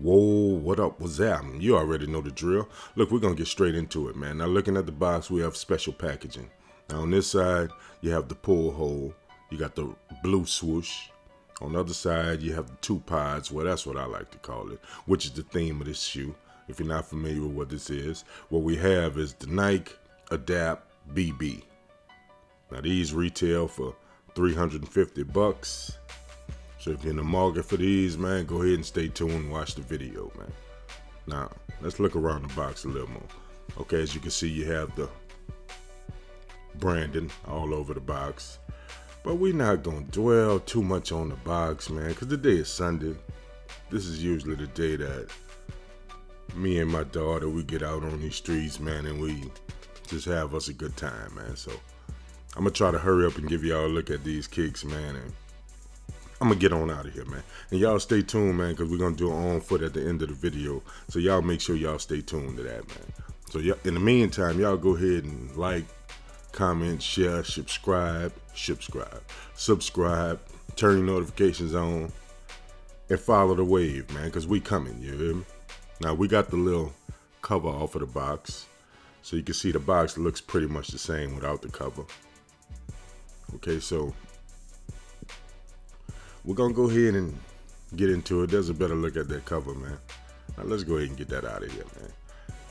Whoa, what up? What's happening? You already know the drill. Look, we're going to get straight into it, man. Now, looking at the box, we have special packaging. Now, on this side, you have the pull hole. You got the blue swoosh. On the other side, you have the two pods. Well, that's what I like to call it, which is the theme of this shoe. If you're not familiar with what this is, what we have is the Nike Adapt BB. Now, these retail for $350. So if you're in the market for these, man, go ahead and stay tuned and watch the video, man. Now, let's look around the box a little more. Okay, as you can see, you have the branding all over the box. But we're not going to dwell too much on the box, man, because today is Sunday. This is usually the day that me and my daughter, we get out on these streets, man, and we just have us a good time, man. So I'm going to try to hurry up and give y'all a look at these kicks, man, and I'm going to get on out of here, man. And y'all stay tuned, man, because we're going to do it on foot at the end of the video. So y'all make sure y'all stay tuned to that, man. So in the meantime, y'all go ahead and like, comment, share, subscribe, turn your notifications on, and follow the wave, man, because we coming, you hear me? Now, we got the little cover off of the box. So you can see the box looks pretty much the same without the cover. Okay, so we're going to go ahead and get into it. There's a better look at that cover, man. Now, let's go ahead and get that out of here, man.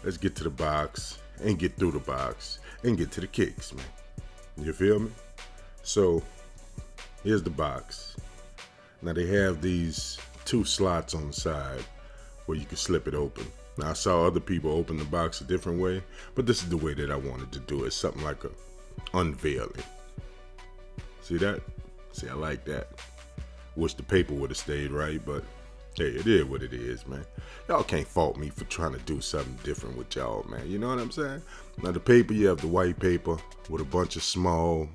Let's get to the box and get through the box and get to the kicks, man. You feel me? So, here's the box. Now, they have these two slots on the side where you can slip it open. Now, I saw other people open the box a different way, but this is the way that I wanted to do it. Something like a unveiling. See that? See, I like that. Wish the paper would have stayed right, but hey, it is what it is, man. Y'all can't fault me for trying to do something different with y'all, man. You know what I'm saying? Now, the paper, you have the white paper with a bunch of small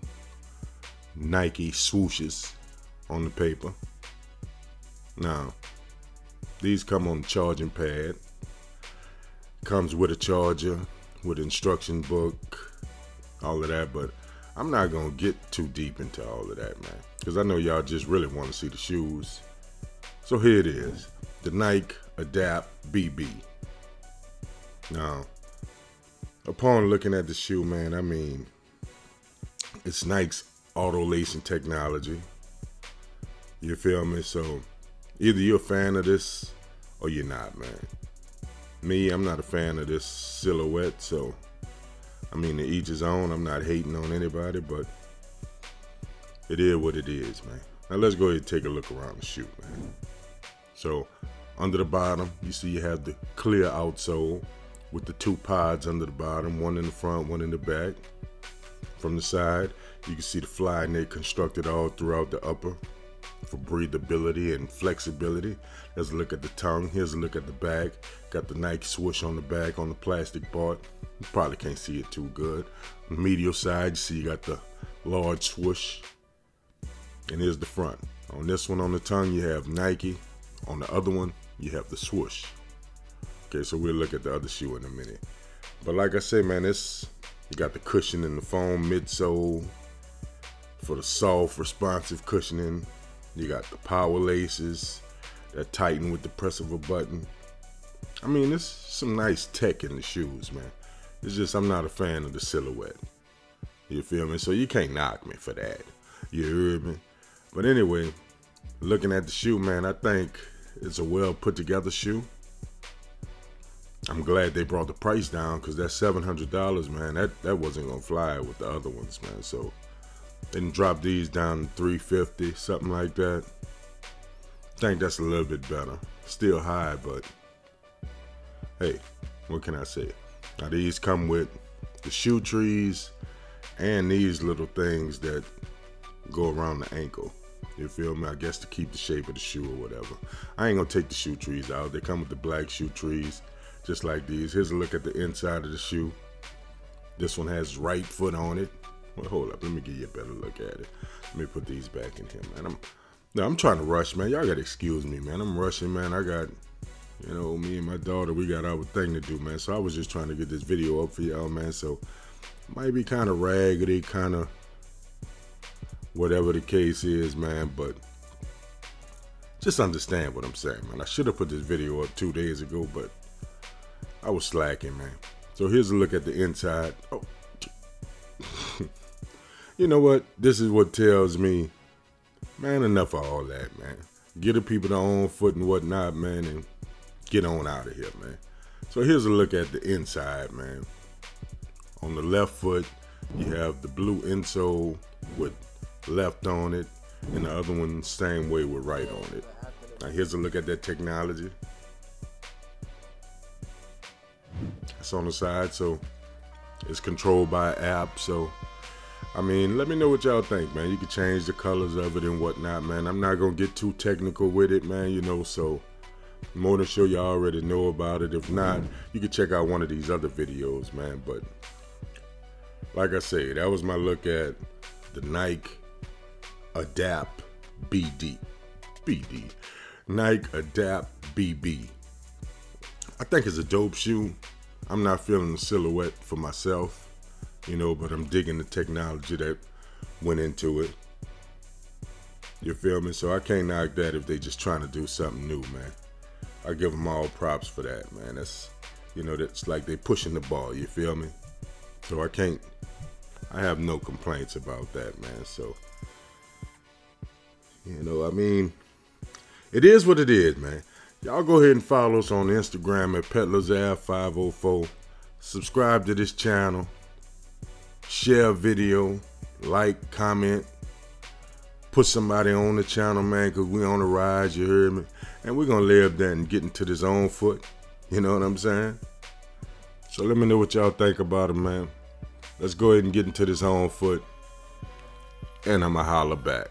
Nike swooshes on the paper. Now, these come on the charging pad. Comes with a charger, with an instruction book, all of that, but I'm not going to get too deep into all of that, man, because I know y'all just really want to see the shoes. So here it is, the Nike Adapt BB. Now, upon looking at the shoe, man, I mean, it's Nike's auto lacing technology. You feel me? So either you're a fan of this or you're not, man. Me, I'm not a fan of this silhouette, so I mean, to each his own. I'm not hating on anybody, but it is what it is, man. Now let's go ahead and take a look around the shoe, man. So under the bottom, you see you have the clear outsole with the two pods under the bottom, one in the front, one in the back. From the side, you can see the fly knit constructed all throughout the upper for breathability and flexibility. Let's look at the tongue. Here's a look at the back. Got the Nike swoosh on the back on the plastic part. You probably can't see it too good. On the medial side, you see you got the large swoosh. And here's the front. On this one on the tongue, you have Nike. On the other one, you have the swoosh. Okay, so we'll look at the other shoe in a minute. But like I said, man, you got the cushion and the foam midsole for the soft, responsive cushioning. You got the power laces that tighten with the press of a button. I mean, there's some nice tech in the shoes, man. It's just I'm not a fan of the silhouette. You feel me? So you can't knock me for that. You hear me? But anyway, looking at the shoe, man, I think it's a well put together shoe. I'm glad they brought the price down, because that $700, man, that wasn't gonna fly with the other ones, man. So they didn't drop these down to $350, something like that. I think that's a little bit better. Still high, but hey, what can I say? Now these come with the shoe trees and these little things that go around the ankle. You feel me? I guess to keep the shape of the shoe or whatever. I ain't gonna take the shoe trees out. They come with the black shoe trees, just like these. Here's a look at the inside of the shoe. This one has right foot on it. Well, hold up. Let me give you a better look at it. Let me put these back in here, man. I'm trying to rush, man. Y'all gotta excuse me, man. I'm rushing, man. I got, me and my daughter, we got our thing to do, man. So I was just trying to get this video up for y'all, man. So it might be kind of raggedy, kind of whatever the case is, man. But Just understand what I'm saying, man. I should have put this video up 2 days ago, but I was slacking, man. So here's a look at the inside. Oh. You know what? This is what tells me, man, enough of all that, man. Get the people their own foot and whatnot, man, and get on out of here, man. So here's a look at the inside, man. On the left foot, you have the blue insole with left on it, and the other one same way with right on it. Now here's a look at that technology. It's on the side, so it's controlled by an app. So I mean, let me know what y'all think, man. You can change the colors of it and whatnot, man. I'm not gonna get too technical with it, man, you know, so more than sure y'all already know about it. If not, you can check out one of these other videos, man. But like I say, that was my look at the Nike Adapt BD. Nike Adapt BB. I think it's a dope shoe. I'm not feeling the silhouette for myself, you know, but I'm digging the technology that went into it. You feel me? So I can't knock that if they just trying to do something new, man. I give them all props for that, man. That's, you know, that's like they pushing the ball, you feel me? So I have no complaints about that, man. So, you know, I mean, it is what it is, man. Y'all go ahead and follow us on Instagram at PetLazar504. Subscribe to this channel. Share a video. Like, comment. Put somebody on the channel, man, because we on the rise, you heard me? And we're going to live there and get into this own foot. You know what I'm saying? So let me know what y'all think about it, man. Let's go ahead and get into this own foot. And I'ma holler back.